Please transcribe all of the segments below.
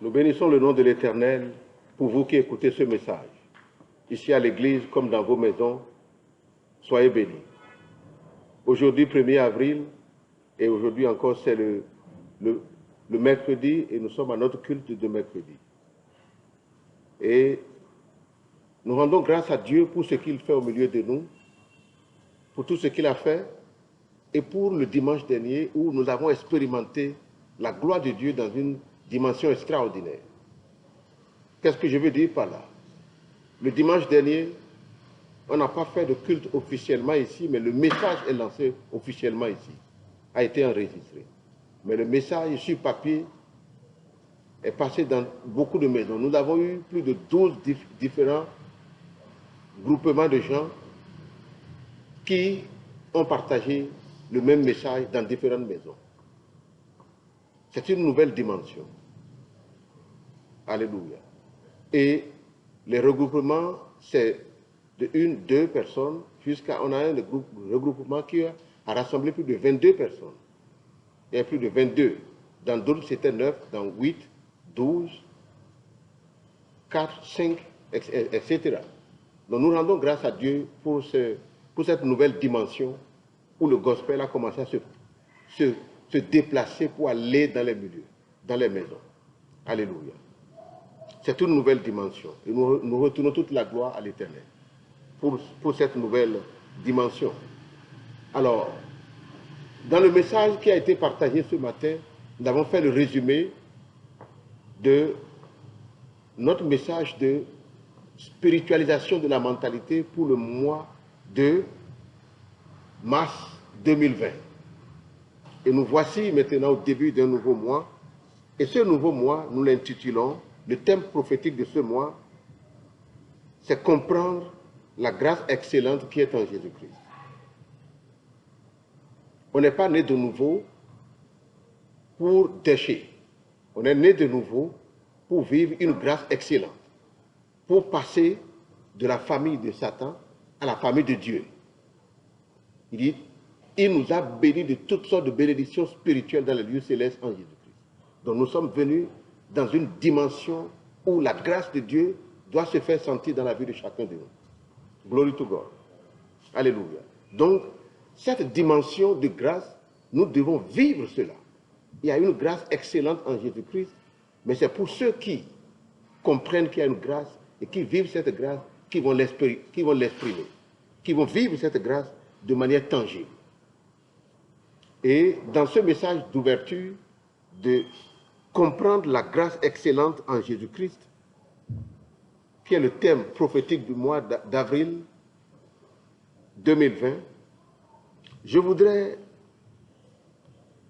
Nous bénissons le nom de l'Éternel pour vous qui écoutez ce message. Ici à l'église comme dans vos maisons, soyez bénis. Aujourd'hui, 1er avril, et aujourd'hui encore, c'est le mercredi, et nous sommes à notre culte de mercredi. Et nous rendons grâce à Dieu pour ce qu'il fait au milieu de nous, pour tout ce qu'il a fait, et pour le dimanche dernier où nous avons expérimenté la gloire de Dieu dans une dimension extraordinaire. Qu'est-ce que je veux dire par là? Le dimanche dernier, on n'a pas fait de culte officiellement ici, mais le message est lancé officiellement ici, a été enregistré. Mais le message sur papier est passé dans beaucoup de maisons. Nous avons eu plus de 12 différents groupements de gens qui ont partagé le même message dans différentes maisons. C'est une nouvelle dimension. Alléluia. Et les regroupements, c'est de 1-2 personnes jusqu'à, on a un regroupement qui a rassemblé plus de 22 personnes. Il y a plus de 22. Dans d'autres, c'était 9, dans 8, 12, 4, 5, etc. Donc nous rendons grâce à Dieu pour cette nouvelle dimension où le gospel a commencé à se déplacer pour aller dans les milieux, dans les maisons. Alléluia. C'est une nouvelle dimension. Et nous retournons toute la gloire à l'Éternel pour cette nouvelle dimension. Alors, dans le message qui a été partagé ce matin, nous avons fait le résumé de notre message de spiritualisation de la mentalité pour le mois de mars 2020. Et nous voici maintenant au début d'un nouveau mois. Et ce nouveau mois, nous l'intitulons, le thème prophétique de ce mois, c'est comprendre la grâce excellente qui est en Jésus-Christ. On n'est pas né de nouveau pour décher. On est né de nouveau pour vivre une grâce excellente, pour passer de la famille de Satan à la famille de Dieu. Il dit, il nous a bénis de toutes sortes de bénédictions spirituelles dans les lieux célestes en Jésus-Christ. Donc nous sommes venus dans une dimension où la grâce de Dieu doit se faire sentir dans la vie de chacun de nous. Glory to God. Alléluia. Donc, cette dimension de grâce, nous devons vivre cela. Il y a une grâce excellente en Jésus-Christ, mais c'est pour ceux qui comprennent qu'il y a une grâce et qui vivent cette grâce, qui vont l'exprimer, qui vont vivre cette grâce de manière tangible. Et dans ce message d'ouverture, de comprendre la grâce excellente en Jésus-Christ, qui est le thème prophétique du mois d'avril 2020, je voudrais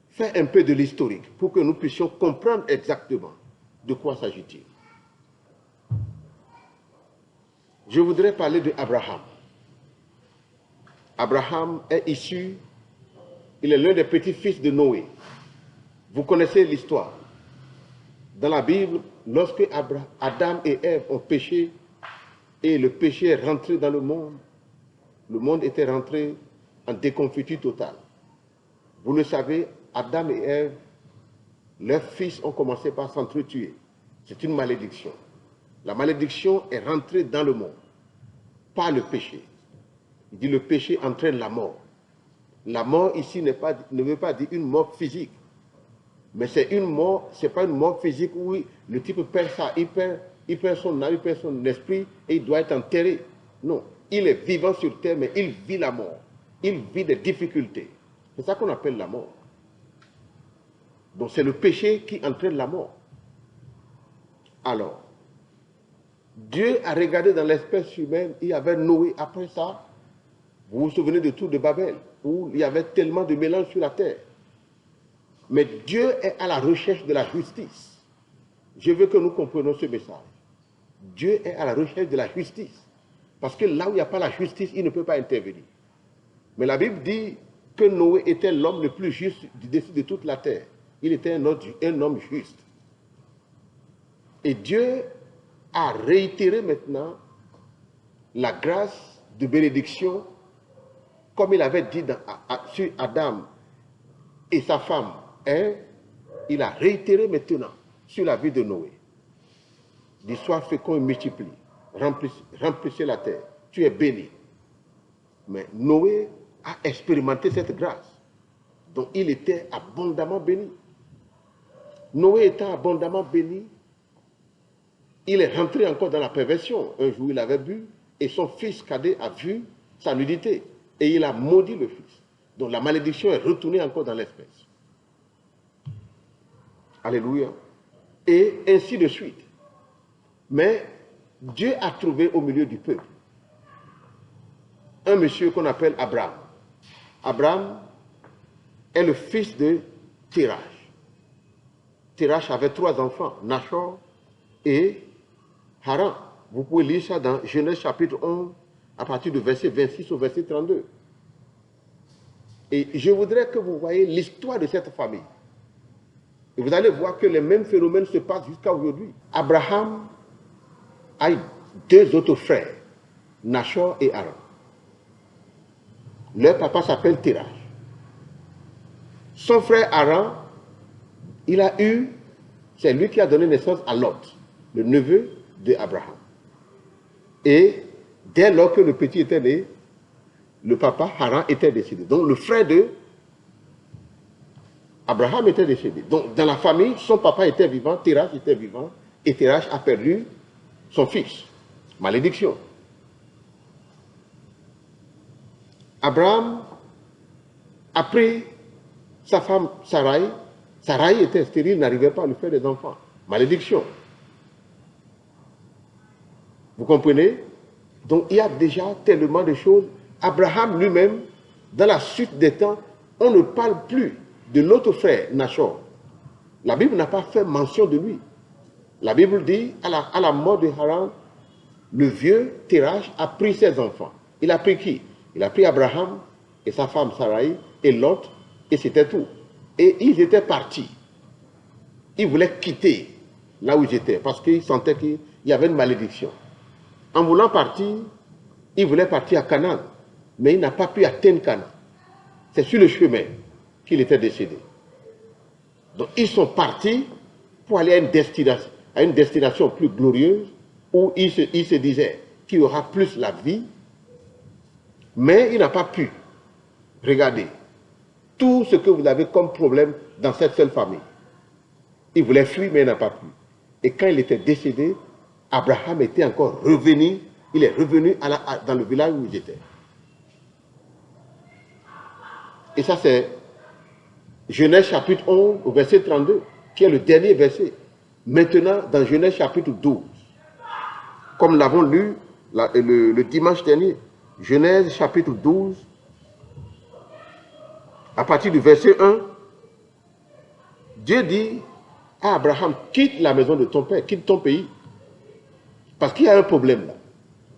faire un peu de l'historique pour que nous puissions comprendre exactement de quoi s'agit-il. Je voudrais parler d'Abraham. Abraham est issu, il est l'un des petits-fils de Noé. Vous connaissez l'histoire. Dans la Bible, lorsque Adam et Ève ont péché et le péché est rentré dans le monde était rentré en déconfiture totale. Vous le savez, Adam et Ève, leurs fils ont commencé par s'entretuer. C'est une malédiction. La malédiction est rentrée dans le monde par le péché. Il dit le péché entraîne la mort. La mort ici ne veut pas dire une mort physique. Mais c'est une mort, c'est pas une mort physique où le type perd ça, il perd son âme, il perd son esprit et il doit être enterré. Non, il est vivant sur terre, mais il vit la mort. Il vit des difficultés. C'est ça qu'on appelle la mort. Donc c'est le péché qui entraîne la mort. Alors, Dieu a regardé dans l'espèce humaine, il y avait Noé après ça. Vous vous souvenez de tout de Babel, où il y avait tellement de mélange sur la terre. Mais Dieu est à la recherche de la justice. Je veux que nous comprenions ce message. Dieu est à la recherche de la justice. Parce que là où il n'y a pas la justice, il ne peut pas intervenir. Mais la Bible dit que Noé était l'homme le plus juste du dessus de toute la terre. Il était un homme juste. Et Dieu a réitéré maintenant la grâce de bénédiction, comme il avait dit sur Adam et sa femme. Et il a réitéré maintenant sur la vie de Noé. dis sois fécond et multiplie, remplissez la terre, tu es béni. Mais Noé a expérimenté cette grâce, donc il était abondamment béni. Noé étant abondamment béni, il est rentré encore dans la perversion. Un jour, il avait bu et son fils cadet a vu sa nudité et il a maudit le fils. Donc la malédiction est retournée encore dans l'espèce. Alléluia. Et ainsi de suite. Mais Dieu a trouvé au milieu du peuple un monsieur qu'on appelle Abraham. Abraham est le fils de Térach. Térach avait 3 enfants, Nachor et Haran. Vous pouvez lire ça dans Genèse chapitre 11, à partir du verset 26 au verset 32. Et je voudrais que vous voyez l'histoire de cette famille. Et vous allez voir que les mêmes phénomènes se passent jusqu'à aujourd'hui. Abraham a 2 autres frères, Nachor et Haran. Leur papa s'appelle Térach. Son frère Haran, c'est lui qui a donné naissance à Lot, le neveu d'Abraham. Et dès lors que le petit était né, le papa Haran était décédé. Donc le frère de Abraham était décédé. Donc dans la famille, son papa était vivant, Térach était vivant, et Térach a perdu son fils. Malédiction. Abraham a pris sa femme Sarai. Sarai était stérile, n'arrivait pas à lui faire des enfants. Malédiction. Vous comprenez? Donc il y a déjà tellement de choses. Abraham lui-même, dans la suite des temps, on ne parle plus de l'autre frère, Nachor. La Bible n'a pas fait mention de lui. La Bible dit, à la mort de Haran, le vieux Térach a pris ses enfants. Il a pris qui? Il a pris Abraham et sa femme Sarai et Lot, et c'était tout. Et ils étaient partis. Ils voulaient quitter là où ils étaient, parce qu'ils sentaient qu'il y avait une malédiction. En voulant partir, ils voulaient partir à Canaan, mais il n'a pas pu atteindre Canaan. C'est sur le chemin qu'il était décédé. Donc ils sont partis pour aller à une destination plus glorieuse, où ils se disaient qu'il y aura plus la vie, mais il n'a pas pu. Regardez, tout ce que vous avez comme problème dans cette seule famille. Il voulait fuir, mais il n'a pas pu. Et quand il était décédé, Abraham était encore revenu, il est revenu dans le village où il était. Et ça, c'est Genèse chapitre 11, au verset 32, qui est le dernier verset. Maintenant, dans Genèse chapitre 12, comme nous l'avons lu le dimanche dernier, Genèse chapitre 12, à partir du verset 1, Dieu dit à Abraham, quitte la maison de ton père, quitte ton pays. Parce qu'il y a un problème là.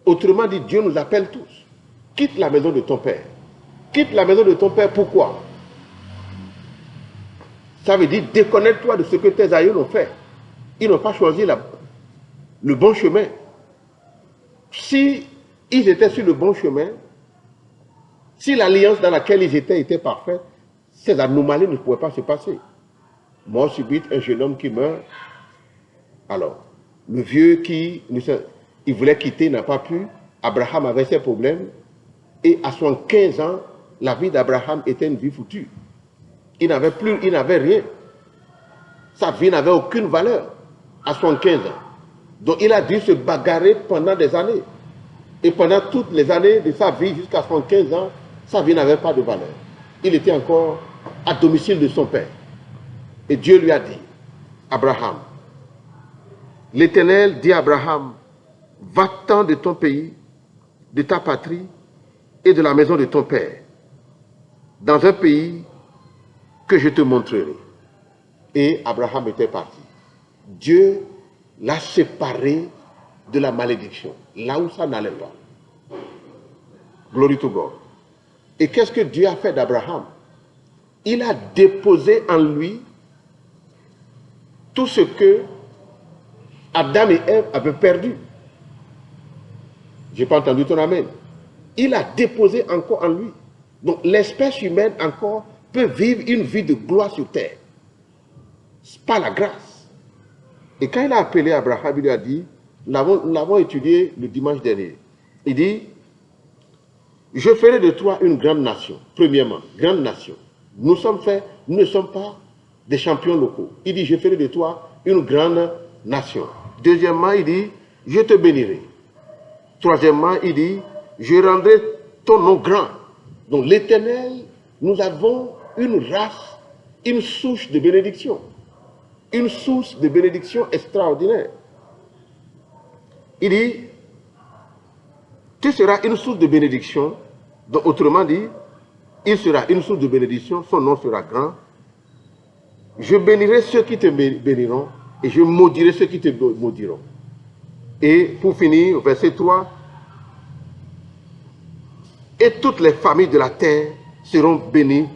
Autrement dit, Dieu nous appelle tous. Quitte la maison de ton père. Quitte la maison de ton père, pourquoi? Ça veut dire déconnecte-toi de ce que tes aïeux ont fait. Ils n'ont pas choisi le bon chemin. Si ils étaient sur le bon chemin, si l'alliance dans laquelle ils étaient était parfaite, ces anomalies ne pouvaient pas se passer. Mort subite, un jeune homme qui meurt. Alors, le vieux il voulait quitter, n'a pas pu. Abraham avait ses problèmes. Et à 75 ans, la vie d'Abraham était une vie foutue. Il n'avait rien. Sa vie n'avait aucune valeur à 75 ans. Donc il a dû se bagarrer pendant des années. Et pendant toutes les années de sa vie, jusqu'à 75 ans, sa vie n'avait pas de valeur. Il était encore à domicile de son père. Et Dieu lui a dit, Abraham, l'Éternel dit à Abraham, va-t'en de ton pays, de ta patrie et de la maison de ton père, dans un pays que je te montrerai. Et Abraham était parti. Dieu l'a séparé de la malédiction, là où ça n'allait pas. Glory to God. Et qu'est-ce que Dieu a fait d'Abraham? Il a déposé en lui tout ce que Adam et Ève avaient perdu. Je n'ai pas entendu ton amen. Il a déposé encore en lui. Donc l'espèce humaine encore peut vivre une vie de gloire sur terre. Par la grâce. Et quand il a appelé Abraham, il lui a dit, nous l'avons étudié le dimanche dernier. Il dit, je ferai de toi une grande nation. Premièrement, grande nation. Nous ne sommes pas des champions locaux. Il dit, je ferai de toi une grande nation. Deuxièmement, il dit, je te bénirai. Troisièmement, il dit, je rendrai ton nom grand. Donc l'Éternel, nous avons une race, une souche de bénédiction. Une source de bénédiction extraordinaire. Il dit, tu seras une source de bénédiction. Donc, autrement dit, il sera une source de bénédiction, son nom sera grand. Je bénirai ceux qui te béniront et je maudirai ceux qui te maudiront. Et pour finir, verset 3, et toutes les familles de la terre seront bénies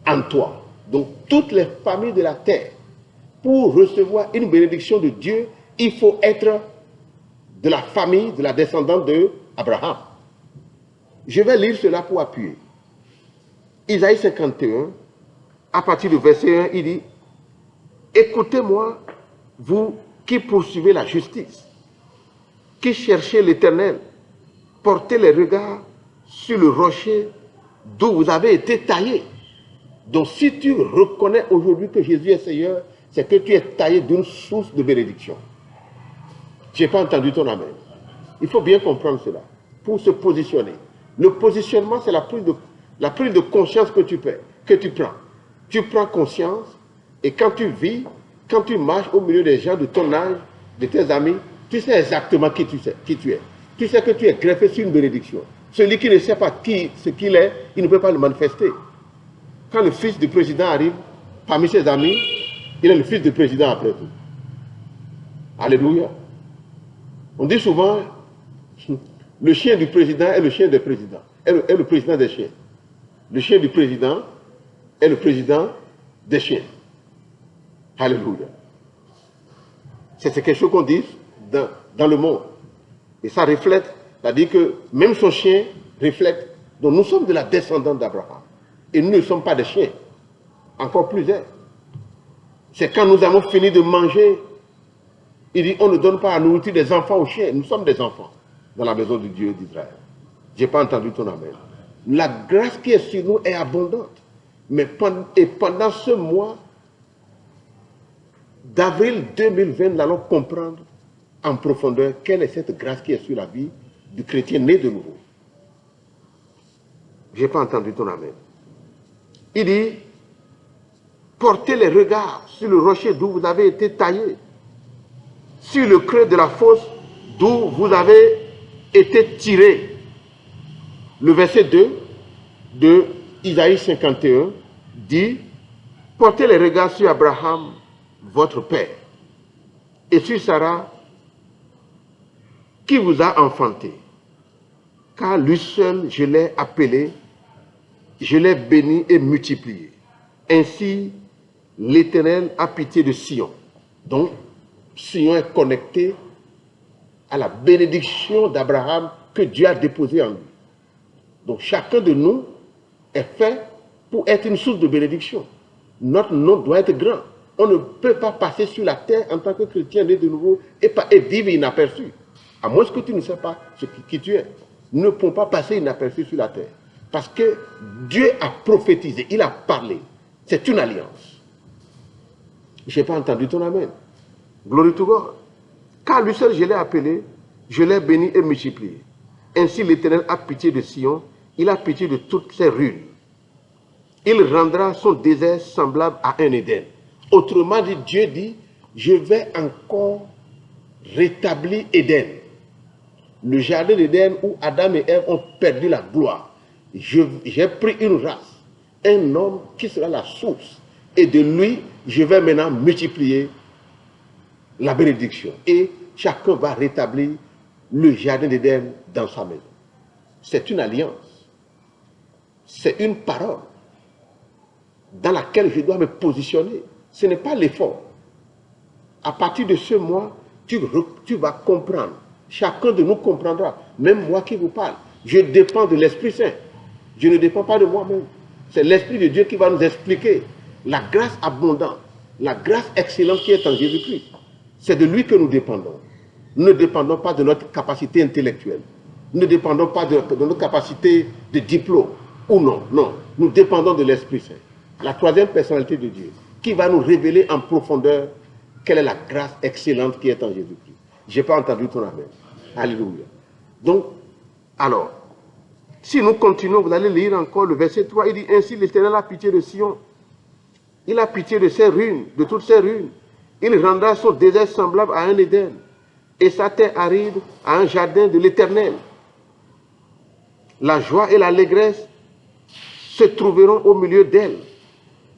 en toi. Donc, toutes les familles de la terre, pour recevoir une bénédiction de Dieu, il faut être de la famille, de la descendante d'Abraham. Je vais lire cela pour appuyer. Isaïe 51, à partir du verset 1, il dit, écoutez-moi, vous qui poursuivez la justice, qui cherchez l'Éternel, portez les regards sur le rocher d'où vous avez été taillé. Donc si tu reconnais aujourd'hui que Jésus est Seigneur, c'est que tu es taillé d'une source de bénédiction. Je n'ai pas entendu ton amen. Il faut bien comprendre cela pour se positionner. Le positionnement, c'est la prise de conscience que tu prends. Tu prends conscience et quand tu vis, quand tu marches au milieu des gens de ton âge, de tes amis, tu sais exactement qui tu es. Tu sais que tu es greffé sur une bénédiction. Celui qui ne sait pas ce qu'il est, il ne peut pas le manifester. Quand le fils du président arrive, parmi ses amis, il est le fils du président après tout. Alléluia. On dit souvent, le chien du président est le chien des présidents, est le président des chiens. Le chien du président est le président des chiens. Alléluia. C'est quelque chose qu'on dit dans le monde. Et ça reflète, c'est-à-dire que même son chien reflète. Donc nous sommes de la descendance d'Abraham. Et nous ne sommes pas des chiens. Encore plus, hein. C'est quand nous avons fini de manger, il dit, on ne donne pas à nourrir des enfants aux chiens. Nous sommes des enfants dans la maison de Dieu d'Israël. Je n'ai pas entendu ton amen. La grâce qui est sur nous est abondante. Mais pendant ce mois d'avril 2020, nous allons comprendre en profondeur quelle est cette grâce qui est sur la vie du chrétien né de nouveau. Je n'ai pas entendu ton amen. Il dit, portez les regards sur le rocher d'où vous avez été taillé, sur le creux de la fosse d'où vous avez été tiré. Le verset 2 de Isaïe 51 dit, portez les regards sur Abraham, votre père, et sur Sarah, qui vous a enfanté. Car lui seul, je l'ai appelé, je l'ai béni et multiplié. Ainsi, l'Éternel a pitié de Sion. Donc, Sion est connecté à la bénédiction d'Abraham que Dieu a déposée en lui. Donc, chacun de nous est fait pour être une source de bénédiction. Notre nom doit être grand. On ne peut pas passer sur la terre en tant que chrétien né de nouveau et vivre inaperçu. À moins que tu ne sais pas qui tu es. Nous ne pouvons pas passer inaperçu sur la terre. Parce que Dieu a prophétisé, il a parlé. C'est une alliance. Je n'ai pas entendu ton amen. Glory to God. Car lui seul, je l'ai appelé, je l'ai béni et multiplié. Ainsi l'Éternel a pitié de Sion, il a pitié de toutes ses ruines. Il rendra son désert semblable à un Éden. Autrement dit, Dieu dit, je vais encore rétablir Éden. Le jardin d'Éden où Adam et Ève ont perdu la gloire. J'ai pris une race, un homme qui sera la source. Et de lui, je vais maintenant multiplier la bénédiction. Et chacun va rétablir le jardin d'Éden dans sa maison. C'est une alliance. C'est une parole dans laquelle je dois me positionner. Ce n'est pas l'effort. À partir de ce mois, tu vas comprendre. Chacun de nous comprendra. Même moi qui vous parle. Je dépends de l'Esprit Saint. Je ne dépends pas de moi-même. C'est l'Esprit de Dieu qui va nous expliquer la grâce abondante, la grâce excellente qui est en Jésus-Christ. C'est de lui que nous dépendons. Nous ne dépendons pas de notre capacité intellectuelle. Nous ne dépendons pas de notre capacité de diplôme. Ou non, non. Nous dépendons de l'Esprit Saint. La troisième personnalité de Dieu, qui va nous révéler en profondeur quelle est la grâce excellente qui est en Jésus-Christ. Je n'ai pas entendu ton amen. Alléluia. Donc, alors, si nous continuons, vous allez lire encore le verset 3, il dit, ainsi l'Éternel a pitié de Sion. Il a pitié de ses ruines, de toutes ses ruines. Il rendra son désert semblable à un Éden et sa terre aride à un jardin de l'Éternel. La joie et l'allégresse se trouveront au milieu d'elle.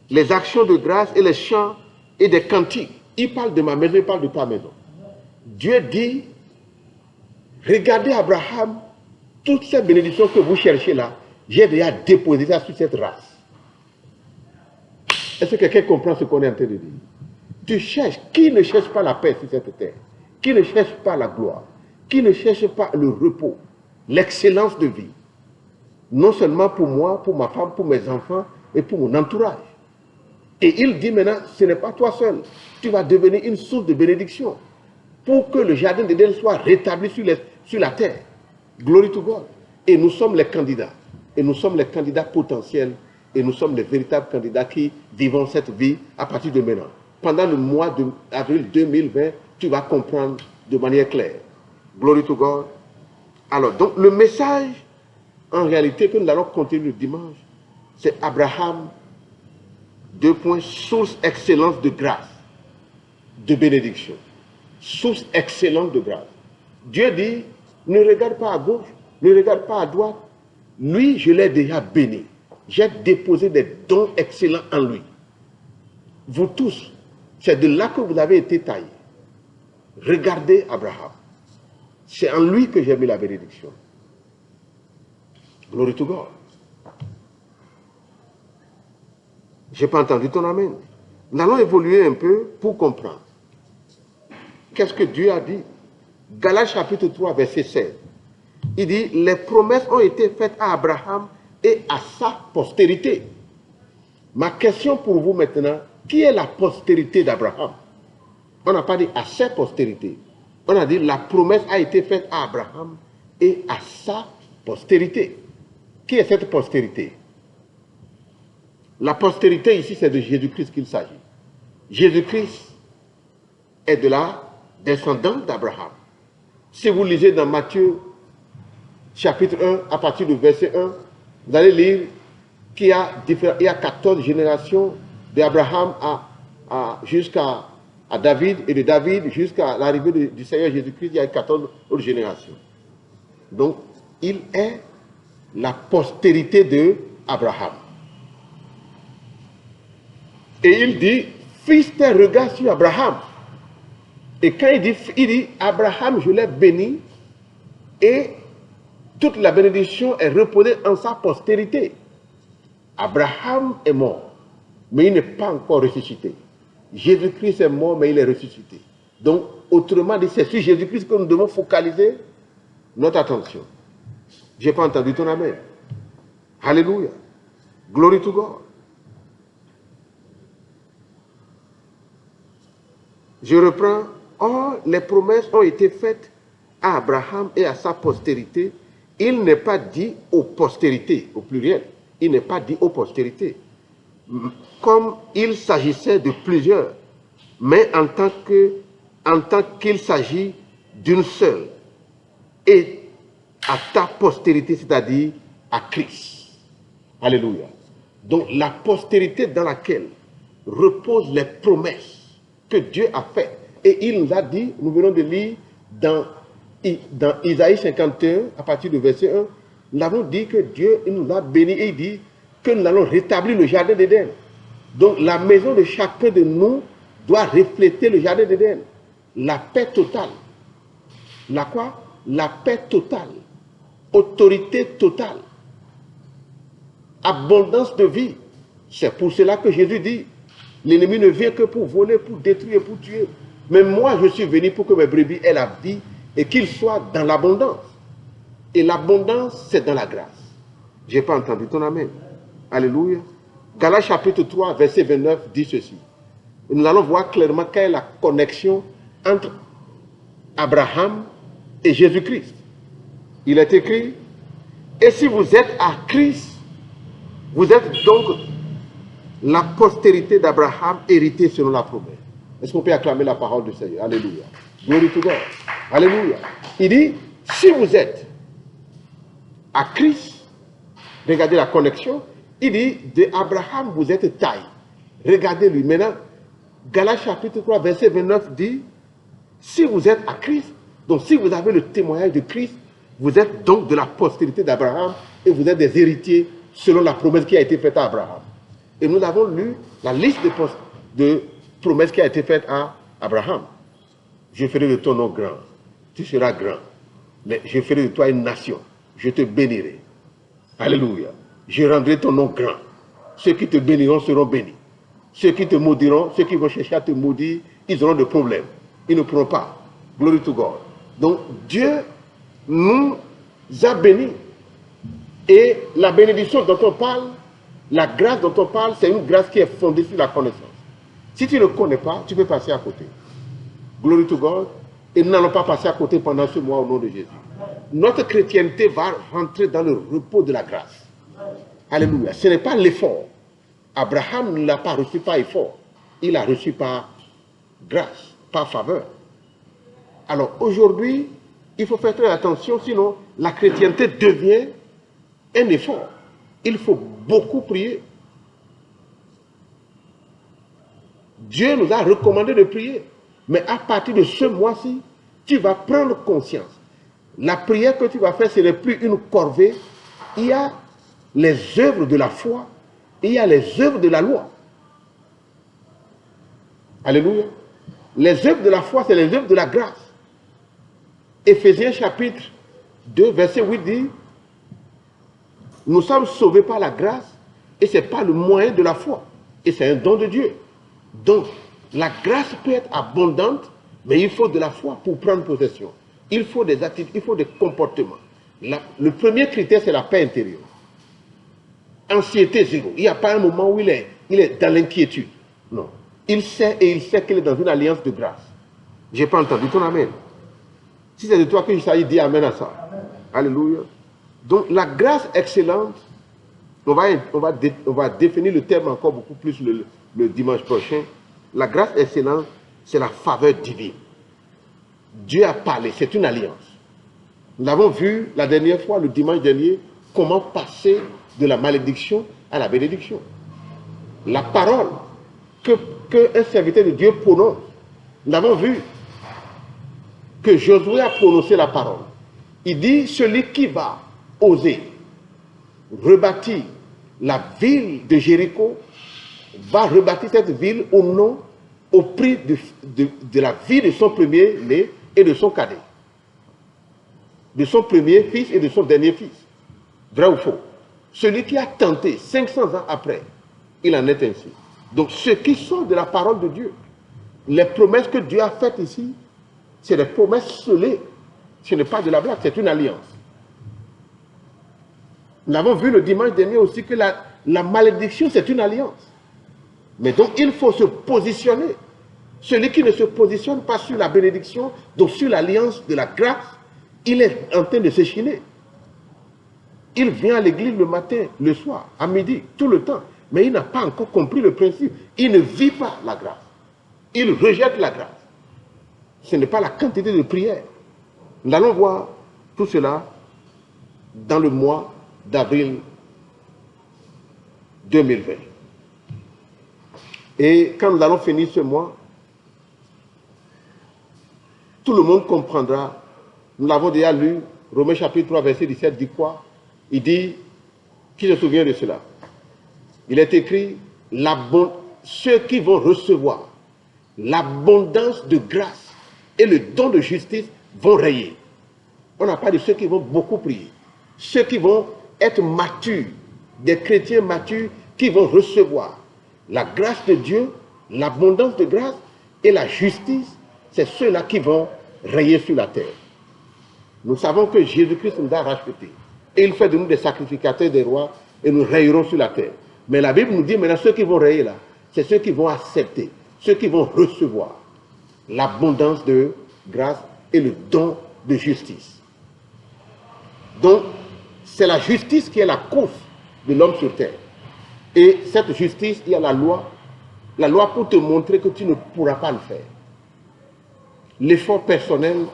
Les actions de grâce et les chants et des cantiques. Il parle de ma maison, il parle de ta maison. Dieu dit, regardez Abraham, toutes ces bénédictions que vous cherchez là, j'ai déjà déposé ça sur cette race. Est-ce que quelqu'un comprend ce qu'on est en train de dire? Tu cherches, qui ne cherche pas la paix sur cette terre? Qui ne cherche pas la gloire? Qui ne cherche pas le repos, l'excellence de vie? Non seulement pour moi, pour ma femme, pour mes enfants et pour mon entourage. Et il dit maintenant, ce n'est pas toi seul. Tu vas devenir une source de bénédiction pour que le jardin d'Éden soit rétabli sur la terre. Glory to God. Et nous sommes les candidats. Et nous sommes les candidats potentiels. Et nous sommes les véritables candidats qui vivons cette vie à partir de maintenant. Pendant le mois d'avril 2020, tu vas comprendre de manière claire. Glory to God. Alors, donc, le message, en réalité, que nous allons continuer le dimanche, c'est Abraham, source excellente de grâce, de bénédiction. Source excellente de grâce. Dieu dit, ne regarde pas à gauche, ne regarde pas à droite. Lui, je l'ai déjà béni. J'ai déposé des dons excellents en lui. Vous tous, c'est de là que vous avez été taillés. Regardez Abraham. C'est en lui que j'ai mis la bénédiction. Glory to God. Je n'ai pas entendu ton amen. Nous allons évoluer un peu pour comprendre. Qu'est-ce que Dieu a dit? Galates chapitre 3, verset 16. Il dit, les promesses ont été faites à Abraham et à sa postérité. Ma question pour vous maintenant, qui est la postérité d'Abraham? On n'a pas dit à sa postérité. On a dit la promesse a été faite à Abraham et à sa postérité. Qui est cette postérité? La postérité ici, c'est de Jésus-Christ qu'il s'agit. Jésus-Christ est de la descendance d'Abraham. Si vous lisez dans Matthieu chapitre 1, à partir du verset 1, vous allez lire qu'il y a 14 générations d'Abraham jusqu'à David, et de David jusqu'à l'arrivée du Seigneur Jésus-Christ, il y a 14 autres générations. Donc, il est la postérité d'Abraham. Et il dit, fixe tes regards sur Abraham. Et quand il dit Abraham, je l'ai béni, et toute la bénédiction est reposée en sa postérité. Abraham est mort, mais il n'est pas encore ressuscité. Jésus-Christ est mort, mais il est ressuscité. Donc, autrement dit, c'est sur Jésus-Christ que nous devons focaliser notre attention. Je n'ai pas entendu ton amen. Alléluia. Glory to God. Je reprends. Or, les promesses ont été faites à Abraham et à sa postérité. Il n'est pas dit aux postérités, au pluriel. Il n'est pas dit aux postérités. Comme il s'agissait de plusieurs, mais en tant qu'il s'agit d'une seule. Et à ta postérité, c'est-à-dire à Christ. Alléluia. Donc la postérité dans laquelle reposent les promesses que Dieu a faites. Et il nous a dit, nous venons de lire dans Isaïe 51, à partir du verset 1, nous avons dit que Dieu nous a bénis et il dit que nous allons rétablir le jardin d'Éden. Donc la maison de chacun de nous doit refléter le jardin d'Éden. La paix totale. La quoi? La paix totale. Autorité totale. Abondance de vie. C'est pour cela que Jésus dit, l'ennemi ne vient que pour voler, pour détruire, pour tuer. Mais moi, je suis venu pour que mes brebis aient la vie et qu'ils soient dans l'abondance. Et l'abondance, c'est dans la grâce. Je n'ai pas entendu ton amen. Alléluia. Galates chapitre 3, verset 29 dit ceci. Nous allons voir clairement quelle est la connexion entre Abraham et Jésus-Christ. Il est écrit, et si vous êtes à Christ, vous êtes donc la postérité d'Abraham héritée selon la promesse. Est-ce qu'on peut acclamer la parole du Seigneur? Alléluia. Glory to God. Alléluia. Il dit, si vous êtes à Christ, regardez la connexion, il dit, de Abraham vous êtes taille. Regardez-lui. Maintenant, Galates chapitre 3, verset 29 dit, si vous êtes à Christ, donc si vous avez le témoignage de Christ, vous êtes donc de la postérité d'Abraham et vous êtes des héritiers selon la promesse qui a été faite à Abraham. Et nous avons lu la liste de promesses qui a été faite à Abraham. Je ferai de ton nom grand, tu seras grand, mais je ferai de toi une nation, je te bénirai. Alléluia. Je rendrai ton nom grand. Ceux qui te béniront seront bénis. Ceux qui te maudiront, ceux qui vont chercher à te maudire, ils auront des problèmes. Ils ne pourront pas. Glory to God. Donc Dieu nous a bénis. Et la bénédiction dont on parle, la grâce dont on parle, c'est une grâce qui est fondée sur la connaissance. Si tu ne connais pas, tu peux passer à côté. Glory to God. Et nous n'allons pas passer à côté pendant ce mois au nom de Jésus. Notre chrétienté va rentrer dans le repos de la grâce. Alléluia. Ce n'est pas l'effort. Abraham ne l'a pas reçu par effort. Il l'a reçu par grâce, par faveur. Alors aujourd'hui, il faut faire très attention, sinon la chrétienté devient un effort. Il faut beaucoup prier. Dieu nous a recommandé de prier. Mais à partir de ce mois-ci, tu vas prendre conscience. La prière que tu vas faire, ce n'est plus une corvée. Il y a les œuvres de la foi et il y a les œuvres de la loi. Alléluia. Les œuvres de la foi, c'est les œuvres de la grâce. Éphésiens chapitre 2, verset 8 dit, nous sommes sauvés par la grâce et c'est par le moyen de la foi. Et c'est un don de Dieu. Donc, la grâce peut être abondante, mais il faut de la foi pour prendre possession. Il faut des attitudes, il faut des comportements. Le premier critère, c'est la paix intérieure. Anxiété zéro. Il n'y a pas un moment où il est dans l'inquiétude. Non. Il sait et il sait qu'il est dans une alliance de grâce. Je n'ai pas entendu ton amen. Si c'est de toi que il s'agit, dis amen à ça. Amen. Alléluia. Donc la grâce excellente, on va définir le terme encore beaucoup plus le dimanche prochain. La grâce excellente, c'est la faveur divine. Dieu a parlé, c'est une alliance. Nous avons vu la dernière fois, le dimanche dernier, comment passer de la malédiction à la bénédiction. La parole qu'un serviteur de Dieu prononce. Nous avons vu que Josué a prononcé la parole. Il dit, celui qui va oser rebâtir la ville de Jéricho, va rebâtir cette ville au prix de la vie de son premier-né et de son cadet. De son premier fils et de son dernier fils. Vrai ou faux? Celui qui a tenté 500 ans après, il en est ainsi. Donc ce qui sort de la parole de Dieu, les promesses que Dieu a faites ici, c'est des promesses scellées. Ce n'est pas de la blague, c'est une alliance. Nous avons vu le dimanche dernier aussi que la malédiction, c'est une alliance. Mais donc il faut se positionner. Celui qui ne se positionne pas sur la bénédiction, donc sur l'alliance de la grâce, il est en train de s'échiner. Il vient à l'église le matin, le soir, à midi, tout le temps. Mais il n'a pas encore compris le principe. Il ne vit pas la grâce. Il rejette la grâce. Ce n'est pas la quantité de prière. Nous allons voir tout cela dans le mois d'avril 2020. Et quand nous allons finir ce mois, tout le monde comprendra. Nous l'avons déjà lu, Romains chapitre 3, verset 17 dit quoi? Il dit, qui se souvient de cela? Il est écrit, ceux qui vont recevoir l'abondance de grâce et le don de justice vont rayer. On n'a pas de ceux qui vont beaucoup prier. Ceux qui vont être matures, des chrétiens matures qui vont recevoir la grâce de Dieu, l'abondance de grâce et la justice, c'est ceux-là qui vont rayer sur la terre. Nous savons que Jésus-Christ nous a rachetés. Et il fait de nous des sacrificateurs des rois et nous rayerons sur la terre. Mais la Bible nous dit maintenant, ceux qui vont rayer là, c'est ceux qui vont accepter, ceux qui vont recevoir l'abondance de grâce et le don de justice. Donc, c'est la justice qui est la cause de l'homme sur terre. Et cette justice, il y a la loi pour te montrer que tu ne pourras pas le faire. L'effort personnel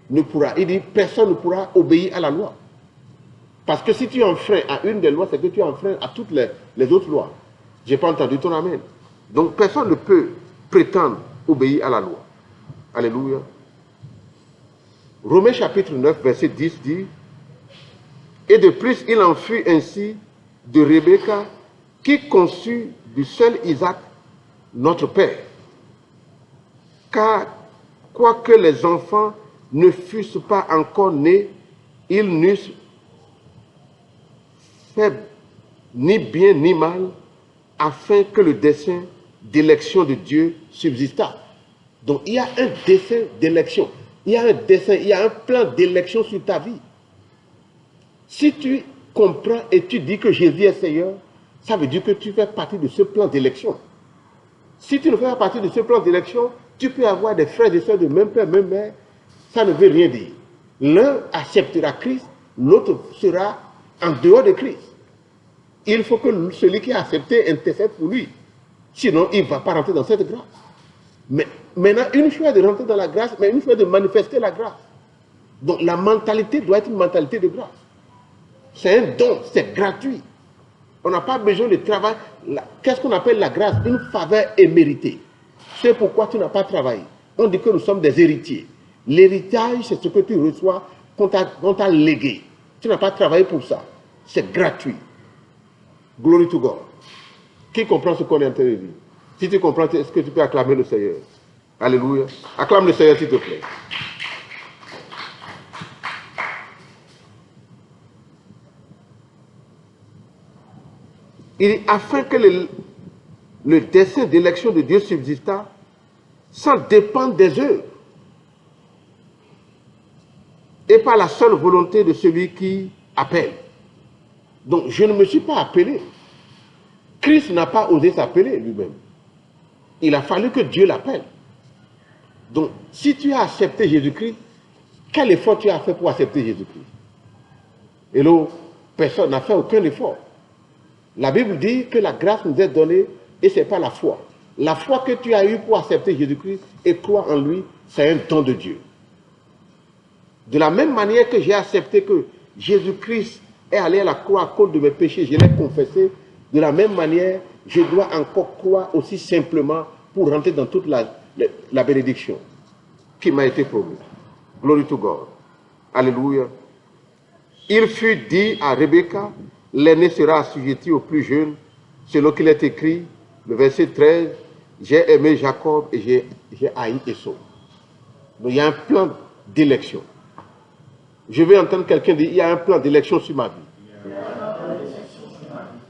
ne pourra, il dit, personne ne pourra obéir à la loi. Parce que si tu enfreins à une des lois, c'est que tu enfreins à toutes les autres lois. Je n'ai pas entendu ton amen. Donc personne ne peut prétendre obéir à la loi. Alléluia. Romains chapitre 9, verset 10 dit, et de plus il en fut ainsi de Rebecca, qui conçut du seul Isaac notre père. Car quoique les enfants ne fussent pas encore nés, ils n'eussent fait ni bien ni mal, afin que le dessein d'élection de Dieu subsistât. Donc il y a un dessein d'élection, il y a un dessein, il y a un plan d'élection sur ta vie. Si tu comprends et tu dis que Jésus est Seigneur, ça veut dire que tu fais partie de ce plan d'élection. Si tu ne fais pas partie de ce plan d'élection, tu peux avoir des frères et sœurs de même père, même mère, ça ne veut rien dire. L'un acceptera Christ, l'autre sera en dehors de Christ. Il faut que celui qui a accepté intercède pour lui. Sinon, il ne va pas rentrer dans cette grâce. Mais maintenant, une chose de rentrer dans la grâce, mais une chose de manifester la grâce. Donc la mentalité doit être une mentalité de grâce. C'est un don, c'est gratuit. On n'a pas besoin de travail. Qu'est-ce qu'on appelle la grâce? Une faveur éméritée. C'est pourquoi tu n'as pas travaillé. On dit que nous sommes des héritiers. L'héritage, c'est ce que tu reçois qu'on t'a légué. Tu n'as pas travaillé pour ça. C'est gratuit. Glory to God. Qui comprend ce qu'on est en train de dire? Si tu comprends, est-ce que tu peux acclamer le Seigneur? Alléluia. Acclame le Seigneur, s'il te plaît. Il dit, afin que le dessein d'élection de Dieu subsista, sans dépendre des œuvres, et par la seule volonté de celui qui appelle. Donc, je ne me suis pas appelé. Christ n'a pas osé s'appeler lui-même. Il a fallu que Dieu l'appelle. Donc, si tu as accepté Jésus-Christ, quel effort tu as fait pour accepter Jésus-Christ? Et là, personne n'a fait aucun effort. La Bible dit que la grâce nous est donnée et ce n'est pas la foi. La foi que tu as eue pour accepter Jésus-Christ et croire en lui, c'est un don de Dieu. De la même manière que j'ai accepté que Jésus-Christ est allé à la croix à cause de mes péchés, je l'ai confessé, de la même manière, je dois encore croire aussi simplement pour rentrer dans toute la bénédiction qui m'a été promise. Glory to God. Alléluia. Il fut dit à Rebecca, l'aîné sera assujetti au plus jeune, selon qu'il est écrit, le verset 13, j'ai aimé Jacob et j'ai haï Esau. Donc il y a un plan d'élection. Je vais entendre quelqu'un dire, il y a un plan d'élection sur ma vie.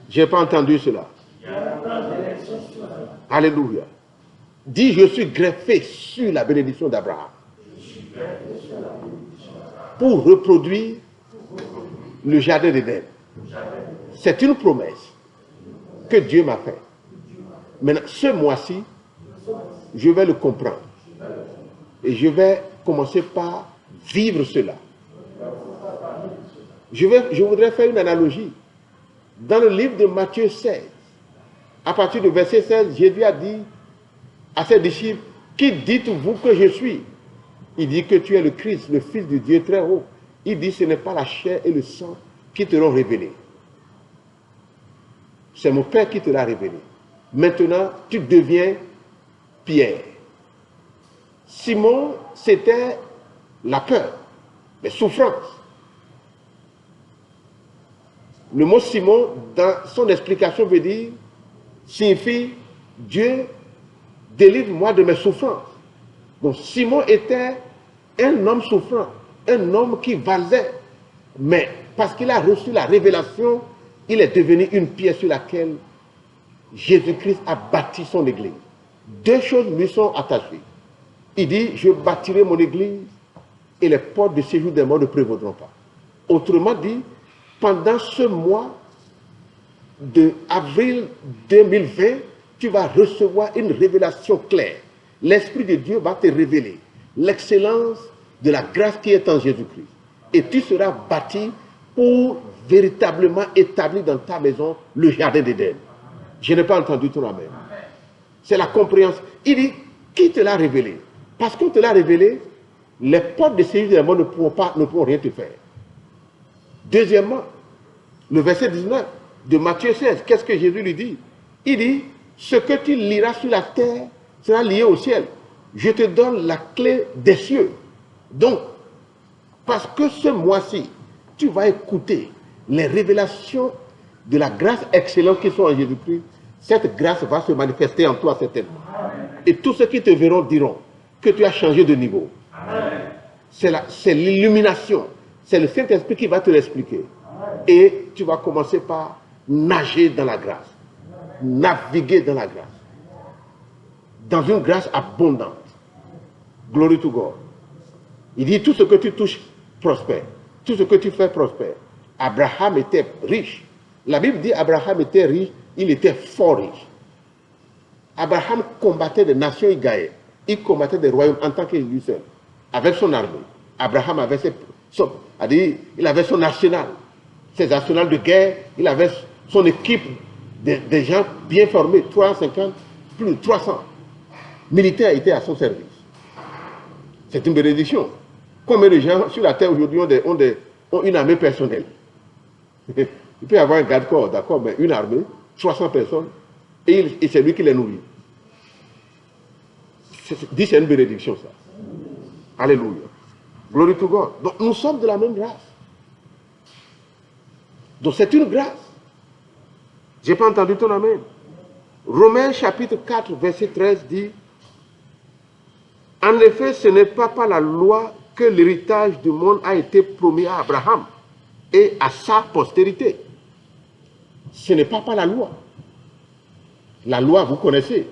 Je n'ai pas entendu cela. Alléluia. Dis, je suis greffé sur la bénédiction d'Abraham. Pour reproduire le jardin d'Éden. C'est une promesse que Dieu m'a faite. Maintenant, ce mois-ci, je vais le comprendre. Et je vais commencer par vivre cela. Je voudrais faire une analogie. Dans le livre de Matthieu 16, à partir du verset 16, Jésus a dit à ses disciples, qui dites-vous que je suis? Il dit que tu es le Christ, le Fils du Dieu très haut. Il dit, ce n'est pas la chair et le sang qui te l'ont révélé. C'est mon Père qui te l'a révélé. Maintenant, tu deviens Pierre. Simon, c'était la peur, les souffrances. Le mot Simon, dans son explication, signifie Dieu, délivre-moi de mes souffrances. Donc Simon était un homme souffrant, un homme qui valait, mais parce qu'il a reçu la révélation, il est devenu une pierre sur laquelle Jésus-Christ a bâti son église. Deux choses lui sont attachées. Il dit, je bâtirai mon église et les portes de séjour des morts ne prévaudront pas. Autrement dit, pendant ce mois de avril 2020, tu vas recevoir une révélation claire l'Esprit de Dieu va te révéler l'excellence de la grâce qui est en Jésus-Christ. Et tu seras bâti pour véritablement établir dans ta maison le jardin d'Éden. Je n'ai pas entendu ton amen. C'est la compréhension. Il dit, qui te l'a révélé? Parce qu'on te l'a révélé, les portes de séjour des morts ne pourront rien te faire. Deuxièmement, le verset 19 de Matthieu 16, qu'est-ce que Jésus lui dit? Il dit, ce que tu liras sur la terre sera lié au ciel. Je te donne la clé des cieux. Donc, parce que ce mois-ci, tu vas écouter les révélations de la grâce excellente qui sont en Jésus-Christ, cette grâce va se manifester en toi certainement. Et tous ceux qui te verront diront que tu as changé de niveau. C'est l'illumination. C'est le Saint-Esprit qui va te l'expliquer. Et tu vas commencer par nager dans la grâce. Naviguer dans la grâce. Dans une grâce abondante. Glory to God. Il dit tout ce que tu touches prospère. Tout ce que tu fais prospère. Abraham était riche. La Bible dit Abraham était riche, il était fort riche. Abraham combattait des nations, il gagnait. Il combattait des royaumes en tant que lui seul. Avec son armée. Abraham avait il avait son arsenal. Ses arsenals de guerre, il avait son équipe de gens bien formés. 350, plus de 300 militaires étaient à son service. C'est une bénédiction. Combien de gens sur la terre aujourd'hui ont une armée personnelle? Il peut y avoir un garde-corps, d'accord, mais une armée, 300 personnes, et c'est lui qui les nourrit. C'est une bénédiction, ça. Alléluia. Glory to God. Donc nous sommes de la même grâce. Donc c'est une grâce. Je n'ai pas entendu ton amen. Romains chapitre 4, verset 13 dit, en effet, ce n'est pas par la loi que l'héritage du monde a été promis à Abraham et à sa postérité. Ce n'est pas par la loi. La loi, vous connaissez,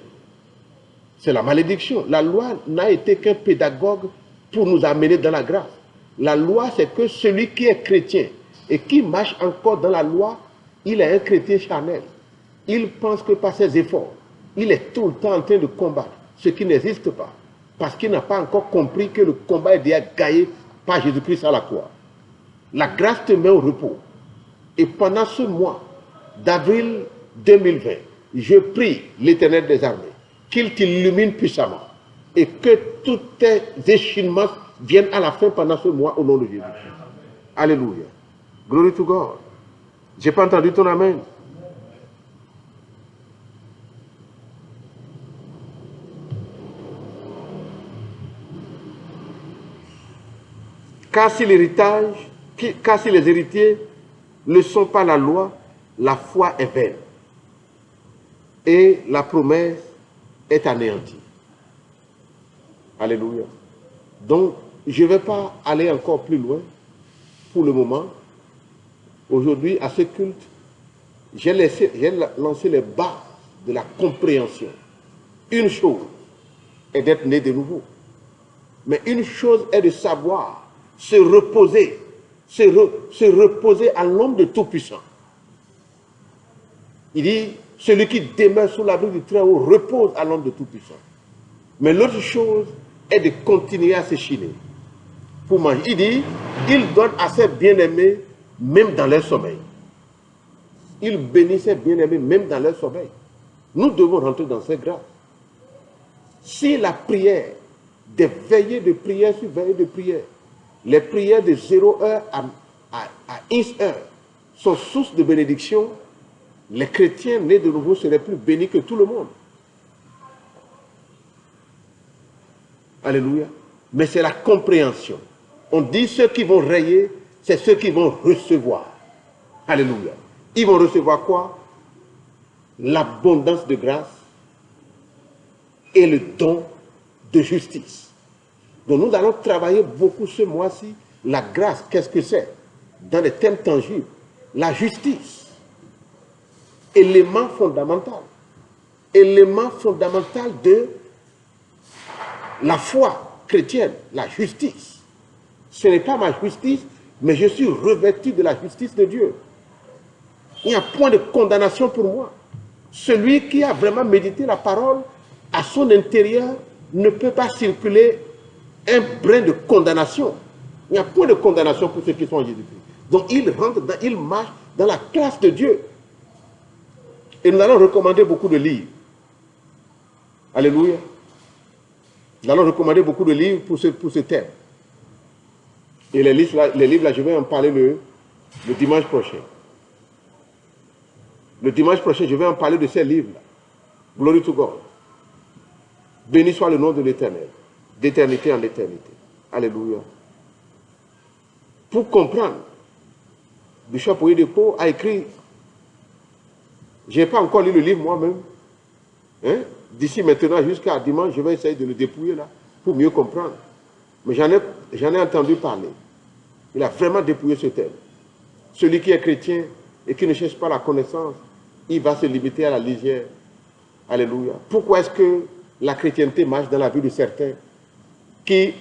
c'est la malédiction. La loi n'a été qu'un pédagogue pour nous amener dans la grâce. La loi, c'est que celui qui est chrétien et qui marche encore dans la loi, il est un chrétien charnel. Il pense que par ses efforts, il est tout le temps en train de combattre, ce qui n'existe pas. Parce qu'il n'a pas encore compris que le combat est déjà gagné par Jésus-Christ à la croix. La grâce te met au repos. Et pendant ce mois d'avril 2020, je prie l'Éternel des armées qu'il t'illumine puissamment et que tous tes échouements viennent à la fin pendant ce mois au nom de Jésus. Alléluia. Glory to God. Je n'ai pas entendu ton amen. Car si les héritiers ne sont pas la loi, la foi est vaine et la promesse est anéantie. Alléluia. Donc, je ne vais pas aller encore plus loin pour le moment. Aujourd'hui, à ce culte, j'ai lancé les bases de la compréhension. Une chose est d'être né de nouveau. Mais une chose est de savoir se reposer à l'ombre de Tout-Puissant. Il dit, celui qui demeure sous l'abri du Très-Haut repose à l'ombre de Tout-Puissant. Mais l'autre chose est de continuer à s'échiner pour manger. Il dit, il donne à ses bien-aimés même dans leur sommeil. Il bénit ses bien-aimés même dans leur sommeil. Nous devons rentrer dans ces grâces. Si la prière, des veillées de prière sur veillées de prière, les prières de 0 heure à 1 heure sont source de bénédiction, les chrétiens nés de nouveau seraient plus bénis que tout le monde. Alléluia. Mais c'est la compréhension. On dit ceux qui vont rayer, c'est ceux qui vont recevoir. Alléluia. Ils vont recevoir quoi? L'abondance de grâce et le don de justice. Donc nous allons travailler beaucoup ce mois-ci. La grâce, qu'est-ce que c'est? Dans les thèmes tangibles. La justice. Élément fondamental. Élément fondamental de la foi chrétienne. La justice. Ce n'est pas ma justice, mais je suis revêtu de la justice de Dieu. Il n'y a point de condamnation pour moi. Celui qui a vraiment médité la parole à son intérieur ne peut pas circuler un brin de condamnation. Il n'y a point de condamnation pour ceux qui sont en Jésus-Christ. Donc il marche dans la classe de Dieu. Et nous allons recommander beaucoup de livres. Alléluia. Nous allons recommander beaucoup de livres pour ce thème. Et les livres là, je vais en parler le dimanche prochain. Le dimanche prochain, je vais en parler de ces livres-là. Glory to God. Béni soit le nom de l'Éternel, d'éternité en éternité. Alléluia. Pour comprendre, Bishop Oyedepo a écrit, je n'ai pas encore lu le livre moi-même. Hein? D'ici maintenant jusqu'à dimanche, je vais essayer de le dépouiller là, pour mieux comprendre. Mais j'en ai entendu parler. Il a vraiment dépouillé ce thème. Celui qui est chrétien et qui ne cherche pas la connaissance, il va se limiter à la lisière. Alléluia. Pourquoi est-ce que la chrétienté marche dans la vie de certains qui,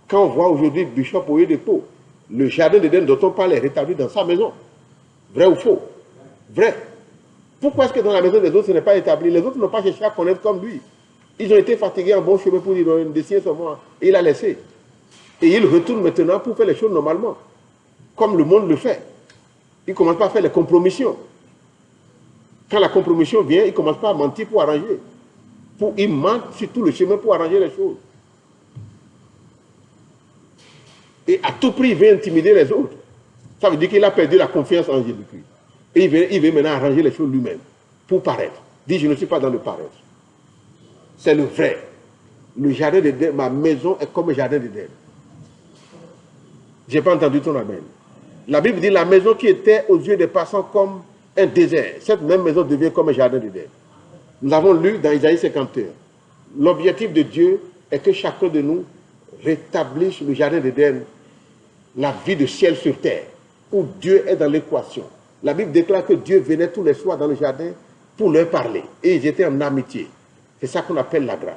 quand on voit aujourd'hui Bishop Oyedepo, le jardin d'Éden dont on parle est rétabli dans sa maison. Vrai ou faux? Vrai. Pourquoi est-ce que dans la maison des autres, ce n'est pas établi? Les autres n'ont pas cherché à connaître comme lui. Ils ont été fatigués en bon chemin pour dire dessiner son moi. Et il a laissé. Et il retourne maintenant pour faire les choses normalement. Comme le monde le fait. Il ne commence pas à faire les compromissions. Quand la compromission vient, il ne commence pas à mentir pour arranger. Il ment sur tout le chemin pour arranger les choses. Et à tout prix, il veut intimider les autres. Ça veut dire qu'il a perdu la confiance en Jésus-Christ. Et il veut maintenant arranger les choses lui-même, pour paraître. Dit, je ne suis pas dans le paraître. C'est le vrai. Le jardin d'Éden, ma maison est comme le jardin d'Éden. Je n'ai pas entendu ton amen. La Bible dit, la maison qui était aux yeux des passants comme un désert, cette même maison devient comme un jardin d'Éden. Nous avons lu dans Isaïe 51. L'objectif de Dieu est que chacun de nous rétablisse le jardin d'Éden, la vie de ciel sur terre, où Dieu est dans l'équation. La Bible déclare que Dieu venait tous les soirs dans le jardin pour leur parler. Et ils étaient en amitié. C'est ça qu'on appelle la grâce.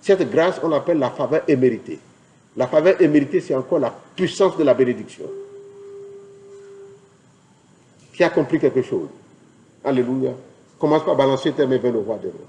Cette grâce, on appelle la faveur imméritée. La faveur imméritée, c'est encore la puissance de la bénédiction. Qui a compris quelque chose? Alléluia. Commence par balancer tes mains vers le roi des rois.